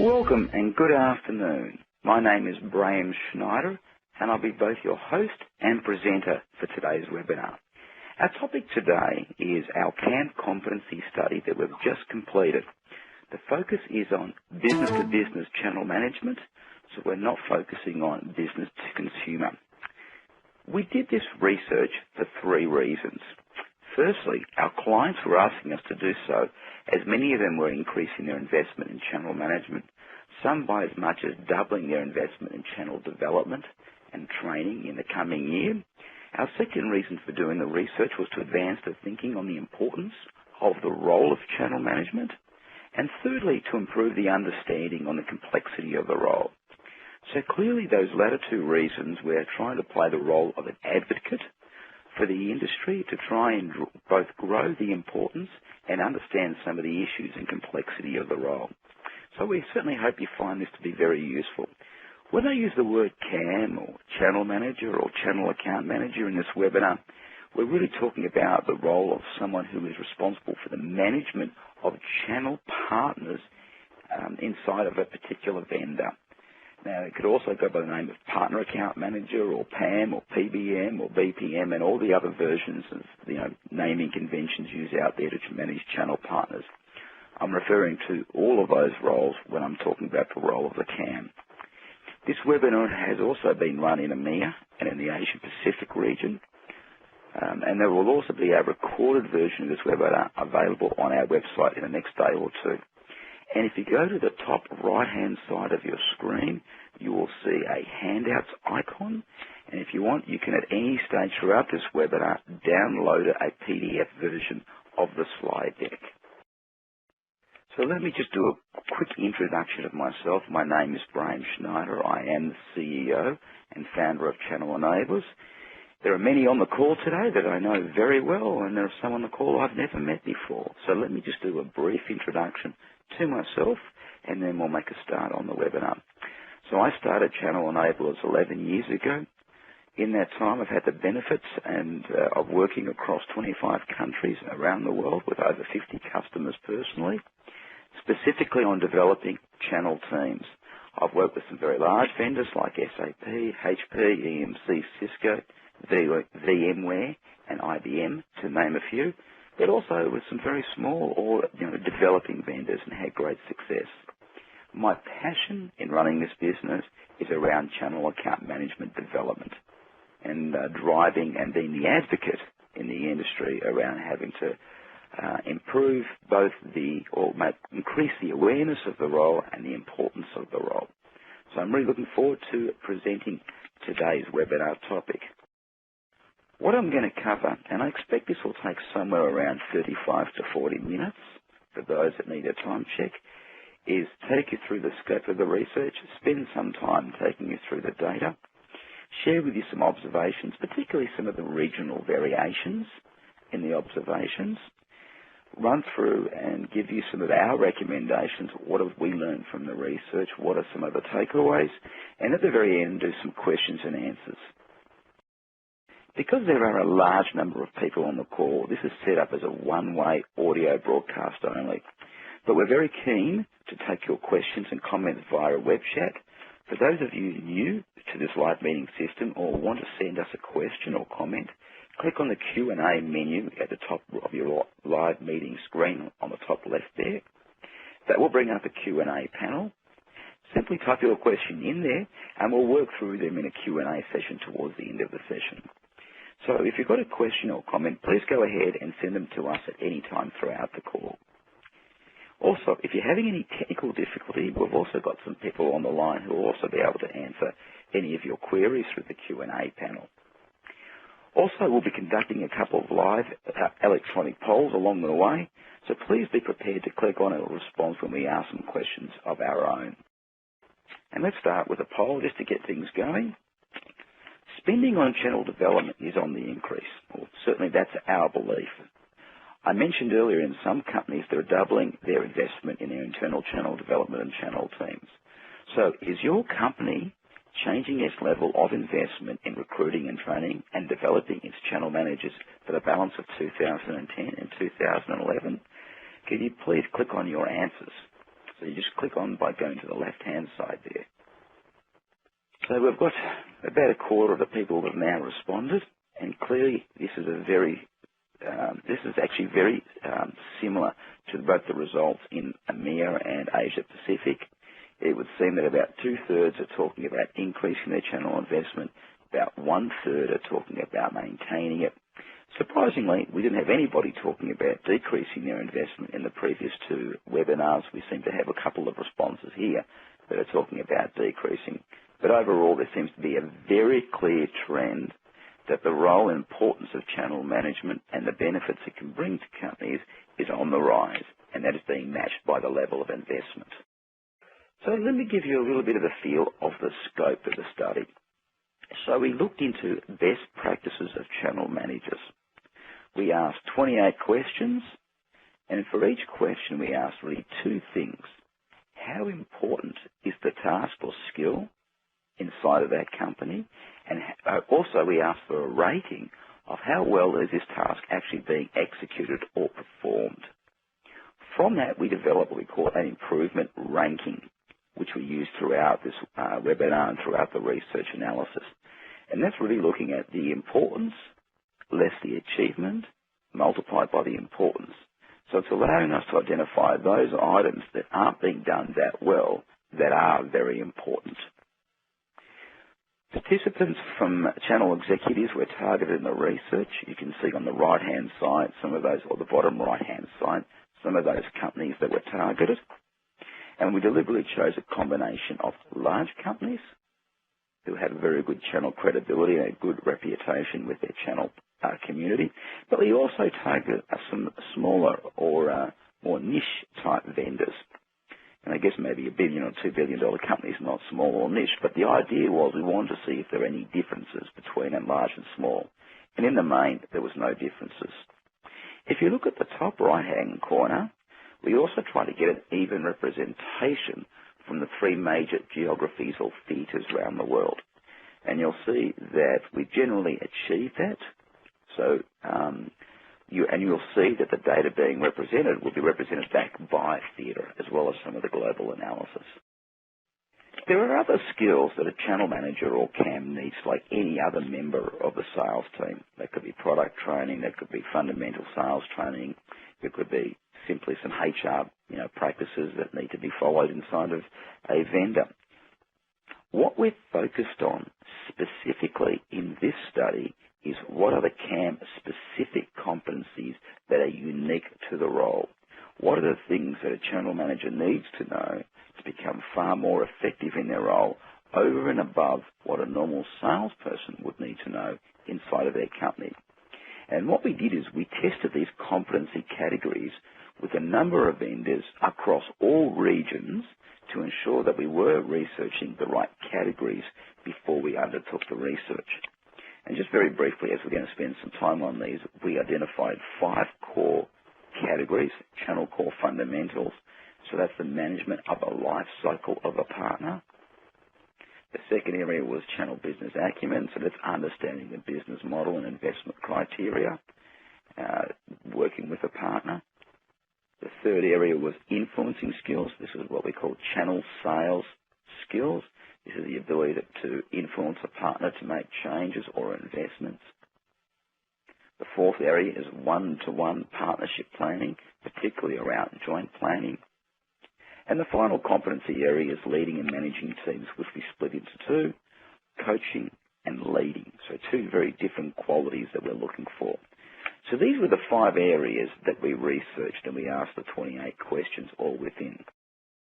Welcome and good afternoon. My name is Braham Shnider and I'll be both your host and presenter for today's webinar. Our topic today is our CAMP competency study that we've just completed. The focus is on business-to-business channel management, so we're not focusing on business-to-consumer. We did this research for three reasons. Firstly, our clients were asking us to do so, as many of them were increasing their investment in channel management, some by as much as doubling their investment in channel development and training in the coming year. Our second reason for doing the research was to advance the thinking on the importance of the role of channel management, and thirdly, to improve the understanding on the complexity of the role. So clearly those latter two reasons, we're trying to play the role of an advocate for the industry to try and both grow the importance and understand some of the issues and complexity of the role. So we certainly hope you find this to be very useful. When I use the word CAM or channel manager or channel account manager in this webinar, we're really talking about the role of someone who is responsible for the management of channel partners inside of a particular vendor. Now, it could also go by the name of Partner Account Manager or PAM or PBM or BPM and all the other versions of naming conventions used out there to manage channel partners. I'm referring to all of those roles when I'm talking about the role of the CAM. This webinar has also been run in EMEA and in the Asia Pacific region, and there will also be a recorded version of this webinar available on our website in the next day or two. And if you go to the top right-hand side of your screen, you will see a handouts icon. And if you want, you can at any stage throughout this webinar download a PDF version of the slide deck. So let me just do a quick introduction of myself. My name is Braham Shnider. I am the CEO and founder of Channel Enablers. There are many on the call today that I know very well, and there are some on the call I've never met before. So let me just do a brief introduction to myself, and then we'll make a start on the webinar. So I started Channel Enablers 11 years ago. In that time, I've had the benefits of working across 25 countries around the world with over 50 customers personally, specifically on developing channel teams. I've worked with some very large vendors like SAP, HP, EMC, Cisco, VMware, and IBM, to name a few, but also with some very small or developing vendors, and had great success. My passion in running this business is around channel account management development and driving and being the advocate in the industry around having to improve both increase the awareness of the role and the importance of the role. So I'm really looking forward to presenting today's webinar topic. What I'm going to cover, and I expect this will take somewhere around 35 to 40 minutes for those that need a time check, is take you through the scope of the research, spend some time taking you through the data, share with you some observations, particularly some of the regional variations in the observations, run through and give you some of our recommendations. What have we learned from the research? What are some of the takeaways? And at the very end, do some questions and answers. Because there are a large number of people on the call, this is set up as a one-way audio broadcast only. But we're very keen to take your questions and comments via a web chat. For those of you new to this live meeting system or want to send us a question or comment, click on the Q&A menu at the top of your live meeting screen on the top left there. That will bring up a Q&A panel. Simply type your question in there and we'll work through them in a Q&A session towards the end of the session. So if you've got a question or comment, please go ahead and send them to us at any time throughout the call. Also, if you're having any technical difficulty, we've also got some people on the line who will also be able to answer any of your queries through the Q&A panel. Also, we'll be conducting a couple of live electronic polls along the way, so please be prepared to click on a response when we ask some questions of our own. And let's start with a poll just to get things going. Spending on channel development is on the increase. Well, certainly that's our belief. I mentioned earlier in some companies they're doubling their investment in their internal channel development and channel teams. So is your company changing its level of investment in recruiting and training and developing its channel managers for the balance of 2010 and 2011? Can you please click on your answers? So you just click on by going to the left-hand side there. So we've got about a quarter of the people that have now responded, and clearly this is actually very similar to both the results in EMEA and Asia Pacific. It would seem that about 2/3 are talking about increasing their channel investment, about 1/3 are talking about maintaining it. Surprisingly, we didn't have anybody talking about decreasing their investment in the previous two webinars. We seem to have a couple of responses here that are talking about decreasing. But overall, there seems to be a very clear trend that the role and importance of channel management and the benefits it can bring to companies is on the rise, and that is being matched by the level of investment. So let me give you a little bit of a feel of the scope of the study. So we looked into best practices of channel managers. We asked 28 questions, and for each question we asked really two things. How important is the task or skill inside of that company? And also we asked for a rating of how well is this task actually being executed or performed. From that, we developed what we call an improvement ranking, which we use throughout this webinar and throughout the research analysis. And that's really looking at the importance less the achievement multiplied by the importance. So it's allowing us to identify those items that aren't being done that well that are very important. Participants from channel executives were targeted in the research. You can see on the right-hand side some of those, or the bottom right-hand side, some of those companies that were targeted. And we deliberately chose a combination of large companies who have very good channel credibility and a good reputation with their channel community, but we also targeted some smaller or more niche-type vendors. And I guess maybe $1 billion or $2 billion companies, not small or niche, but the idea was we wanted to see if there were any differences between them, large and small. And in the main, there was no differences. If you look at the top right-hand corner, we also try to get an even representation from the three major geographies or theatres around the world. And you'll see that we generally achieve that. So you'll see that the data being represented will be represented back by theatre as well as some of the global analysis. There are other skills that a channel manager or CAM needs like any other member of the sales team. That could be product training, that could be fundamental sales training, it could be simply some HR practices that need to be followed inside of a vendor. What we're focused on specifically in this study is what are the CAM-specific competencies that are unique to the role. What are the things that a channel manager needs to know to become far more effective in their role over and above what a normal salesperson would need to know inside of their company? And what we did is we tested these competency categories with a number of vendors across all regions to ensure that we were researching the right categories before we undertook the research. And just very briefly, as we're going to spend some time on these, we identified 5 core categories, channel core fundamentals. So that's the management of a life cycle of a partner. The second area was channel business acumen, so that's understanding the business model and investment criteria, working with a partner. The third area was influencing skills. This is what we call channel sales skills. This is the ability to influence a partner to make changes or investments. The fourth area is one-to-one partnership planning, particularly around joint planning. And the final competency area is leading and managing teams, which we split into 2, coaching and leading. So 2 very different qualities that we're looking for. So these were the 5 areas that we researched and we asked the 28 questions all within.